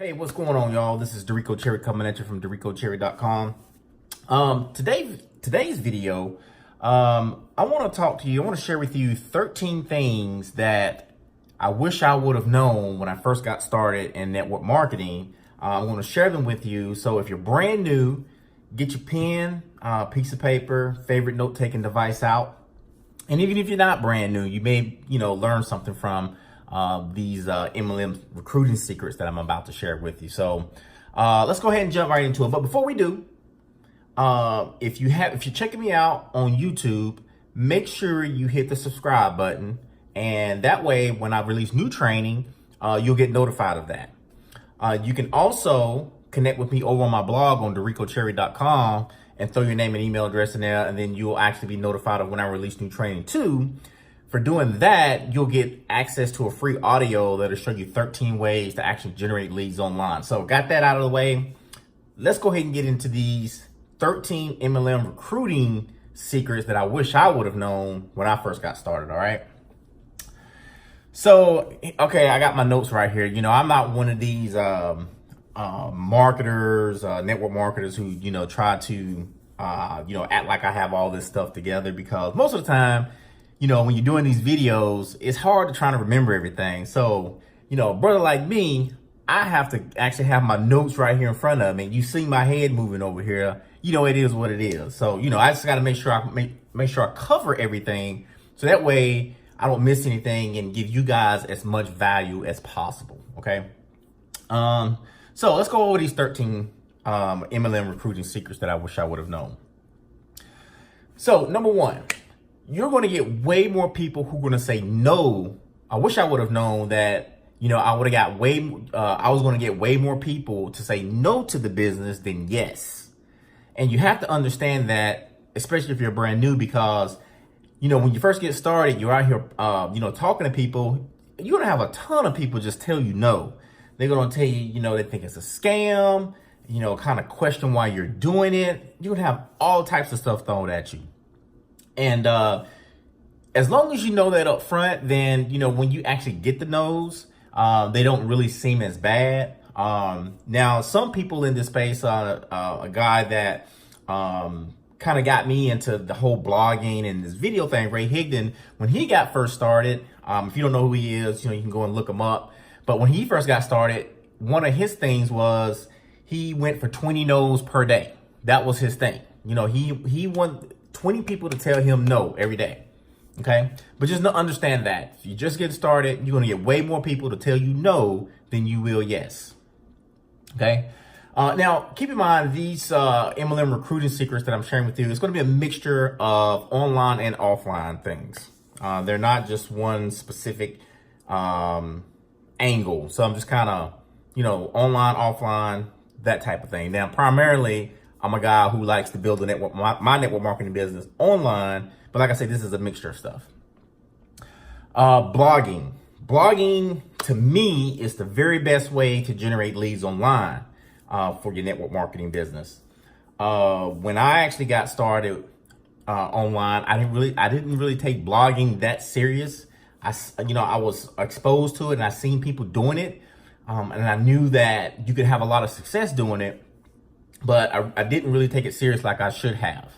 Hey, what's going on, y'all? This is Dereco Cherry coming at you from DerecoCherry.com. Today's video, I want to talk to you. I want to share with you 13 things that I wish I would have known when I first got started in network marketing. I'm going to share them with you. So if you're brand new, get your pen, piece of paper, favorite note-taking device out. And even if you're not brand new, you may, learn something from these MLM recruiting secrets that I'm about to share with you. So let's go ahead and jump right into it. But before we do, if you're checking me out on YouTube, make sure you hit the subscribe button, and that way when I release new training, you'll get notified of that. You can also connect with me over on my blog on DerecoCherry.com and throw your name and email address in there, and then you'll actually be notified of when I release new training too. For doing that, you'll get access to a free audio that'll show you 13 ways to actually generate leads online. So got that out of the way. Let's go ahead and get into these 13 MLM recruiting secrets that I wish I would have known when I first got started, all right? So, okay, I got my notes right here. I'm not one of these marketers, network marketers who, try to, act like I have all this stuff together, because most of the time, when you're doing these videos, it's hard to try to remember everything. So, a brother like me, I have to actually have my notes right here in front of me. You see my head moving over here. It is what it is. So, I just got to make sure I cover everything, so that way I don't miss anything and give you guys as much value as possible. Okay. So let's go over these 13 MLM recruiting secrets that I wish I would have known. So number one, you're going to get way more people who are going to say no. I wish I would have known that, I would have got I was going to get way more people to say no to the business than yes. And you have to understand that, especially if you're brand new, because, when you first get started, you're out here, talking to people, you're going to have a ton of people just tell you no. They're going to tell you, they think it's a scam, kind of question why you're doing it. You're going to have all types of stuff thrown at you. And as long as you know that up front, then, when you actually get the no's, they don't really seem as bad. Now, some people in this space, a guy that kind of got me into the whole blogging and this video thing, Higdon, when he got first started, if you don't know who he is, you can go and look him up. But when he first got started, one of his things was he went for 20 no's per day. That was his thing. He wanted 20 people to tell him no every day. Okay. But just understand that if you just get started, you're going to get way more people to tell you no than you will yes. Okay. Now, keep in mind, these MLM recruiting secrets that I'm sharing with you, it's going to be a mixture of online and offline things. They're not just one specific angle. So I'm just kind of, online, offline, that type of thing. Now, primarily, I'm a guy who likes to build a network, my network marketing business online. But like I said, this is a mixture of stuff. Blogging. Blogging, to me, is the very best way to generate leads online for your network marketing business. When I actually got started online, I didn't really take blogging that serious. I was exposed to it and I seen people doing it. And I knew that you could have a lot of success doing it, but I didn't really take it serious like I should have.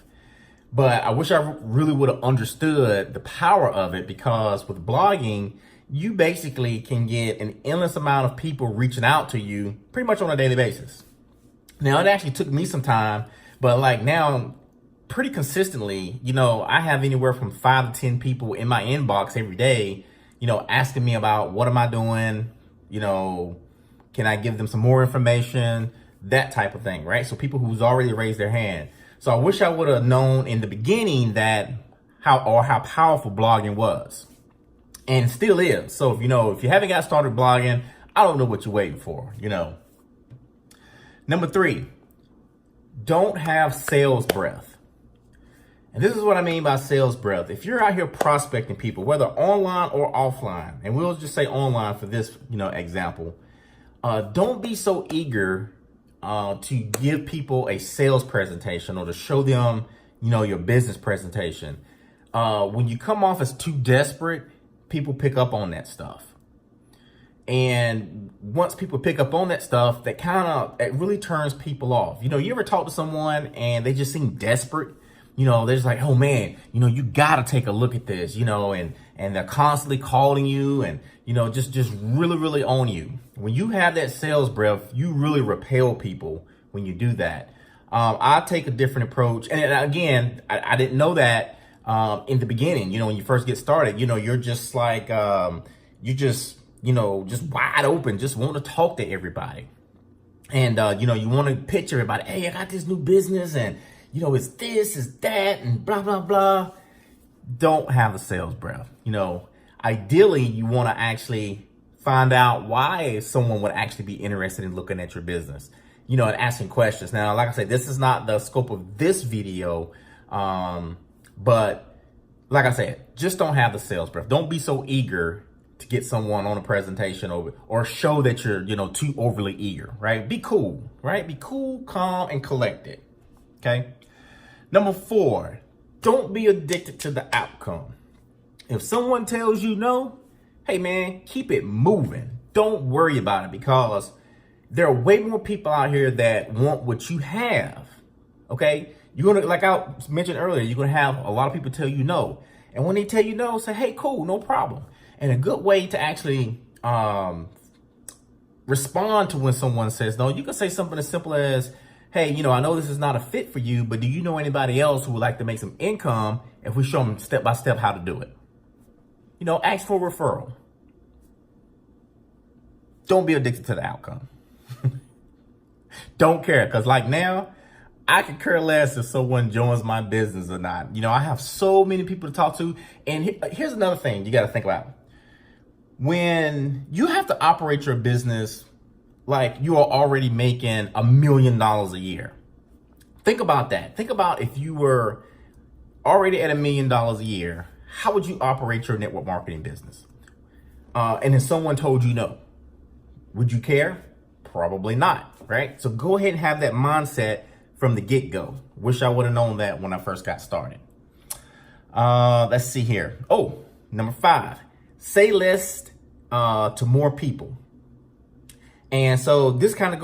But I wish I really would have understood the power of it, because with blogging, you basically can get an endless amount of people reaching out to you pretty much on a daily basis. Now, it actually took me some time, but like now, pretty consistently, I have anywhere from 5 to 10 people in my inbox every day, asking me about what am I doing, can I give them some more information, that type of thing, right? So people who's already raised their hand. So I wish I would have known in the beginning that how powerful blogging was, and still is. So if you haven't got started blogging, I don't know what you're waiting for, Number 3, don't have sales breath. And this is what I mean by sales breath. If you're out here prospecting people, whether online or offline, and we'll just say online for this, example, don't be so eager to give people a sales presentation or to show them, your business presentation. When you come off as too desperate, people pick up on that stuff. And once people pick up on that stuff, it really turns people off. You know, you ever talk to someone and they just seem desperate? You know, they're just like, oh man, you know, you gotta take a look at this, you know, and they're constantly calling you and, you know, just really, really on you. When you have that sales breath, you really repel people when you do that. I take a different approach. And again, I didn't know that in the beginning. You know, when you first get started, you know, you're just like, just wide open, just want to talk to everybody. And, you know, you want to pitch everybody, hey, I got this new business and, you know, it's this, it's that, and blah, blah, blah. Don't have the sales breath. You know, ideally, you want to actually find out why someone would actually be interested in looking at your business, you know, and asking questions. Now, like I said, this is not the scope of this video, but like I said, just don't have the sales breath. Don't be so eager to get someone on a presentation or show that you're, you know, too overly eager, right? Be cool, right? Be cool, calm, and collected, okay? Number 4, don't be addicted to the outcome. If someone tells you no, hey man, keep it moving. Don't worry about it because there are way more people out here that want what you have, okay? You're gonna, like I mentioned earlier, you're gonna have a lot of people tell you no. And when they tell you no, say, hey, cool, no problem. And a good way to actually respond to when someone says no, you can say something as simple as, hey, you know, I know this is not a fit for you, but do you know anybody else who would like to make some income if we show them step by step how to do it? You know, ask for a referral. Don't be addicted to the outcome. Don't care, because like now, I could care less if someone joins my business or not. You know, I have so many people to talk to. And here's another thing you got to think about. When you have to operate your business like you are already making $1 million a year. Think about that. Think about if you were already at $1 million a year, how would you operate your network marketing business? And then someone told you no. Would you care? Probably not, right? So go ahead and have that mindset from the get-go. Wish I would have known that when I first got started. Let's see here. Oh, number 5, say less to more people. And so this kind of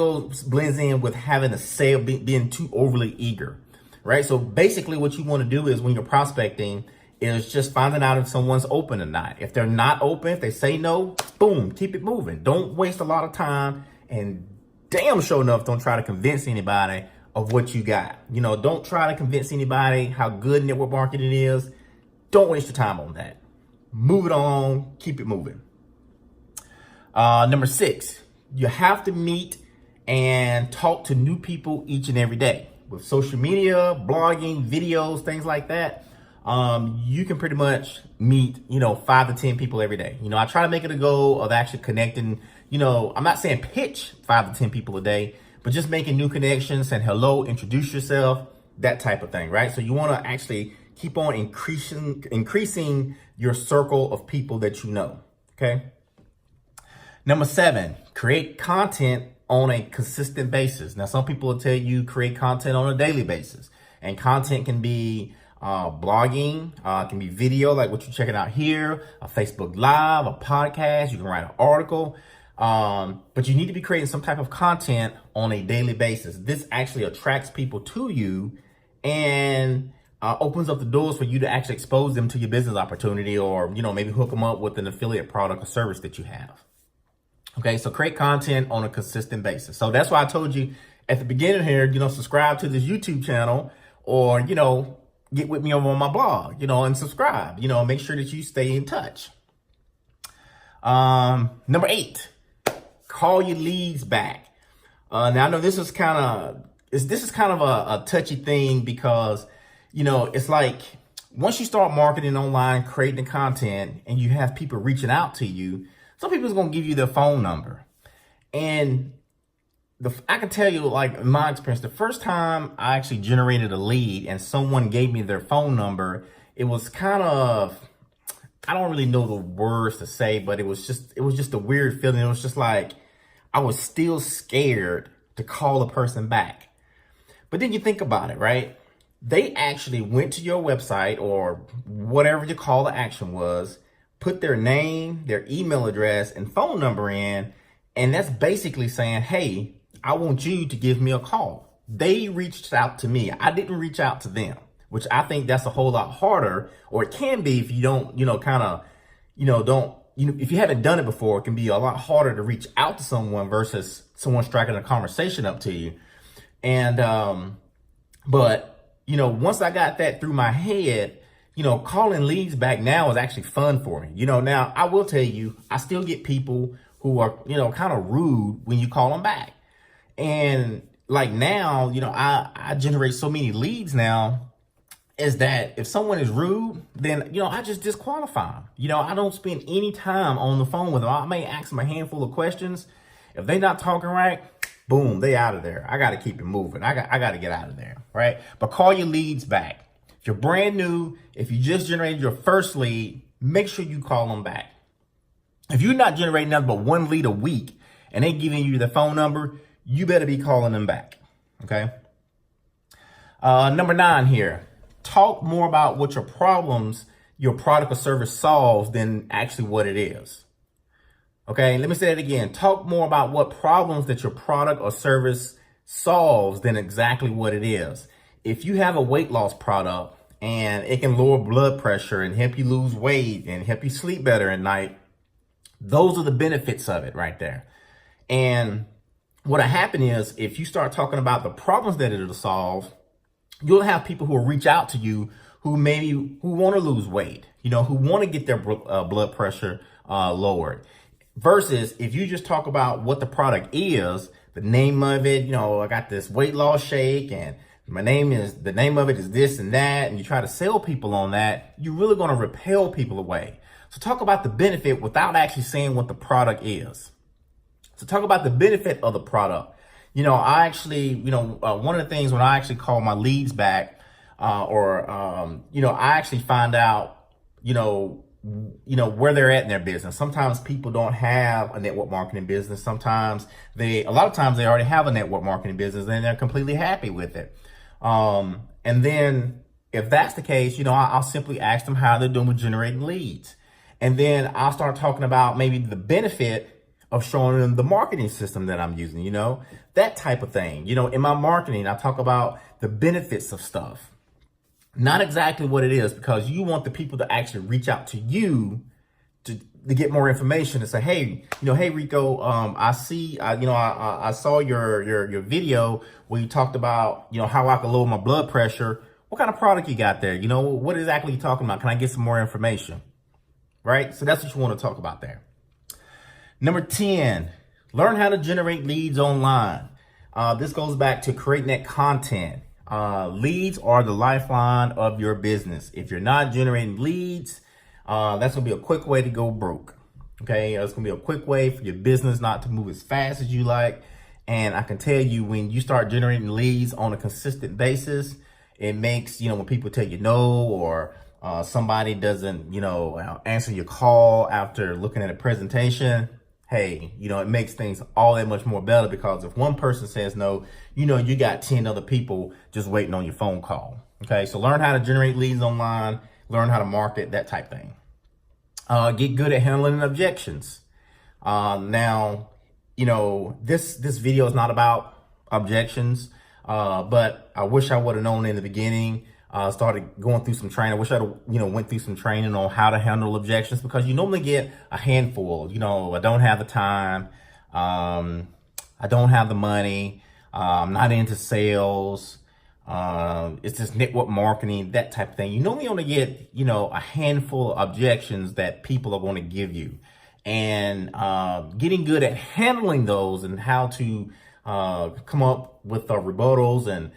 blends in with having a sale, being too overly eager, right? So basically what you want to do is when you're prospecting is just finding out if someone's open or not. If they're not open, if they say no, boom, keep it moving. Don't waste a lot of time, and damn sure enough, don't try to convince anybody of what you got. You know, don't try to convince anybody how good network marketing is. Don't waste your time on that. Move it on, keep it moving. Number 6, you have to meet and talk to new people each and every day. With social media, blogging, videos, things like that, you can pretty much meet, 5 to 10 people every day. I try to make it a goal of actually connecting, I'm not saying pitch 5 to 10 people a day, but just making new connections and hello, introduce yourself, that type of thing, right? So you want to actually keep on increasing your circle of people that you know, okay? Number 7, create content on a consistent basis. Now, some people will tell you create content on a daily basis, and content can be blogging, can be video like what you're checking out here, a Facebook Live, a podcast, you can write an article, but you need to be creating some type of content on a daily basis. This actually attracts people to you and opens up the doors for you to actually expose them to your business opportunity, or, maybe hook them up with an affiliate product or service that you have. Okay, so create content on a consistent basis. So that's why I told you at the beginning here, subscribe to this YouTube channel, or, get with me over on my blog, and subscribe, make sure that you stay in touch. Number 8, call your leads back. Now I know this is kind of a touchy thing because, it's like once you start marketing online, creating the content, and you have people reaching out to you, some people's going to give you their phone number. And I can tell you, like, in my experience, the first time I actually generated a lead and someone gave me their phone number, it was kind of, I don't really know the words to say, but it was just a weird feeling. It was just like, I was still scared to call a person back. But then you think about it, right? They actually went to your website or whatever your call to action was, put their name, their email address, and phone number in. And that's basically saying, hey, I want you to give me a call. They reached out to me. I didn't reach out to them, which I think that's a whole lot harder, or it can be if you don't, if you haven't done it before, it can be a lot harder to reach out to someone versus someone striking a conversation up to you. And, but once I got that through my head, calling leads back now is actually fun for me. Now I will tell you, I still get people who are, kind of rude when you call them back. And like now, I generate so many leads now is that if someone is rude, then, I just disqualify them. I don't spend any time on the phone with them. I may ask them a handful of questions. If they're not talking right, boom, they out of there. I got to keep it moving. I got to get out of there, right? But call your leads back. If you're brand new, if you just generated your first lead, make sure you call them back. If you're not generating nothing but one lead a week and they giving you the phone number, you better be calling them back, okay? Number 9 here, talk more about what your problems your product or service solves than actually what it is. Okay, let me say that again. Talk more about what problems that your product or service solves than exactly what it is. If you have a weight loss product and it can lower blood pressure and help you lose weight and help you sleep better at night, those are the benefits of it right there. And what'll happen is if you start talking about the problems that it'll solve, you'll have people who will reach out to you who want to lose weight, who want to get their blood pressure lowered. Versus if you just talk about what the product is, the name of it, I got this weight loss shake and the name of it is this and that, and you try to sell people on that, you're really going to repel people away. So talk about the benefit without actually saying what the product is. So talk about the benefit of the product. I actually, one of the things when I actually call my leads back, I actually find out, where they're at in their business. Sometimes people don't have a network marketing business. A lot of times they already have a network marketing business and they're completely happy with it. And then if that's the case, I'll simply ask them how they're doing with generating leads. And then I'll start talking about maybe the benefit of showing them the marketing system that I'm using, that type of thing. In my marketing, I talk about the benefits of stuff. Not exactly what it is, because you want the people to actually reach out to you to get more information and say, hey, hey Rico, I saw your video where you talked about, how I can lower my blood pressure. What kind of product you got there? What exactly are you talking about? Can I get some more information? Right? So that's what you want to talk about there. Number 10, learn how to generate leads online. This goes back to creating that content. Leads are the lifeline of your business. If you're not generating leads, that's going to be a quick way to go broke. Okay. It's going to be a quick way for your business not to move as fast as you like. And I can tell you, when you start generating leads on a consistent basis, it makes, when people tell you no, or somebody doesn't, answer your call after looking at a presentation, hey, it makes things all that much more better, because if one person says no, you got 10 other people just waiting on your phone call. Okay, so learn how to generate leads online, learn how to market, that type thing. Get good at handling objections. Now, this video is not about objections, but I wish I would have known in the beginning. Started going through some training. I wish I'd went through some training on how to handle objections, because you normally get a handful. I don't have the time. I don't have the money. I'm not into sales. It's just network marketing, that type of thing. You normally only get, a handful of objections that people are going to give you. And getting good at handling those and how to come up with rebuttals and,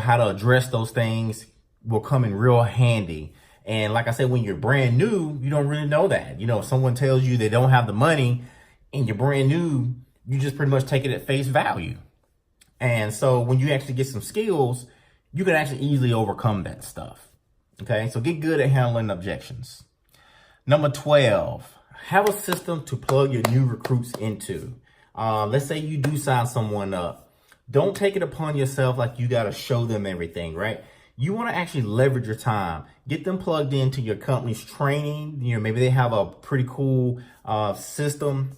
how to address those things will come in real handy. And like I said, when you're brand new, you don't really know that. If someone tells you they don't have the money and you're brand new, you just pretty much take it at face value. And so when you actually get some skills, you can actually easily overcome that stuff. Okay, so get good at handling objections. Number 12, have a system to plug your new recruits into. Let's say you do sign someone up. Don't take it upon yourself like you got to show them everything, right? you want to actually leverage your time. Get them plugged into your company's training. Maybe they have a pretty cool system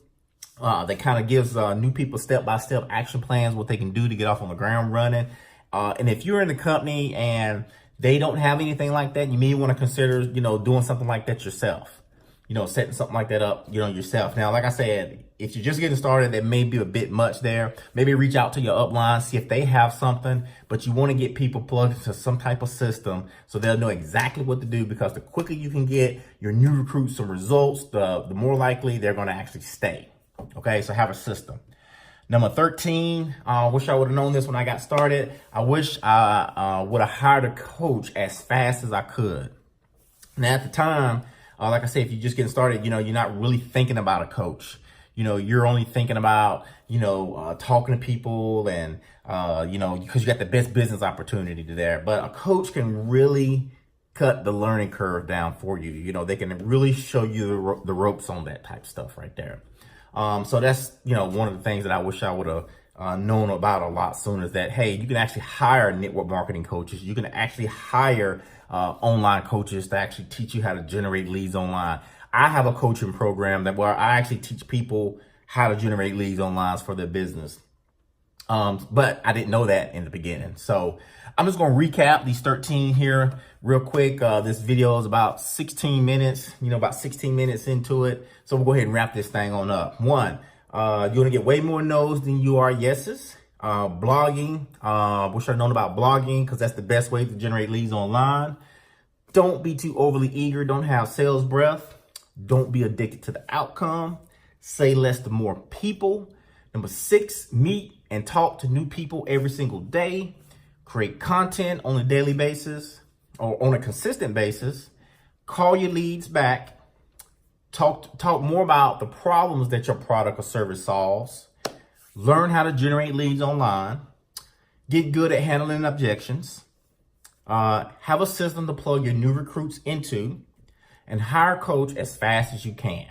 that kind of gives new people step-by-step action plans, what they can do to get off on the ground running. And if you're in the company and they don't have anything like that, you may want to consider, doing something like that yourself. Setting something like that up, yourself. Now, like I said, if you're just getting started, that may be a bit much there. Maybe reach out to your upline, see if they have something, but you want to get people plugged into some type of system so they'll know exactly what to do, because the quicker you can get your new recruits some results, the more likely they're going to actually stay. Okay, so have a system. Number 13, I wish I would have known this when I got started. I wish I would have hired a coach as fast as I could. Now, at the time, like I said, if you're just getting started, you're not really thinking about a coach. You're only thinking about, talking to people and, because you got the best business opportunity there. But a coach can really cut the learning curve down for you. They can really show you the ropes on that type of stuff right there. So that's, one of the things that I wish I would have known about a lot sooner, is that, hey, you can actually hire network marketing coaches. You can actually hire online coaches to actually teach you how to generate leads online. I have a coaching program where I actually teach people how to generate leads online for their business. But I didn't know that in the beginning. So I'm just going to recap these 13 here real quick. This video is about 16 minutes, about 16 minutes into it. So we'll go ahead and wrap this thing on up. One, you're going to get way more no's than you are yeses. Blogging, wish I'd known about blogging, because that's the best way to generate leads online. Don't be too overly eager. Don't have sales breath. Don't be addicted to the outcome. Say less to more people. Number 6, meet and talk to new people every single day. Create content on a daily basis or on a consistent basis. Call your leads back. Talk more about the problems that your product or service solves. Learn how to generate leads online. Get good at handling objections. Have a system to plug your new recruits into, and hire a coach as fast as you can.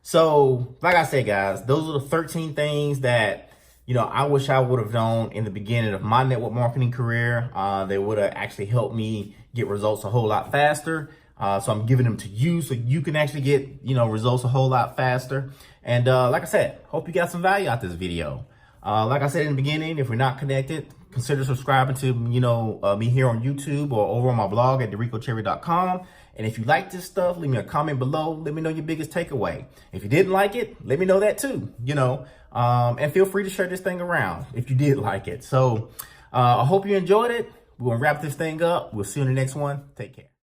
So, like I said, guys, those are the 13 things that, I wish I would have known in the beginning of my network marketing career. They would have actually helped me get results a whole lot faster. So I'm giving them to you so you can actually get, results a whole lot faster. And like I said, hope you got some value out this video. Like I said in the beginning, if we're not connected, consider subscribing to, me here on YouTube or over on my blog at DerecoCherry.com. And if you like this stuff, leave me a comment below. Let me know your biggest takeaway. If you didn't like it, let me know that too, and feel free to share this thing around if you did like it. So I hope you enjoyed it. We're going to wrap this thing up. We'll see you in the next one. Take care.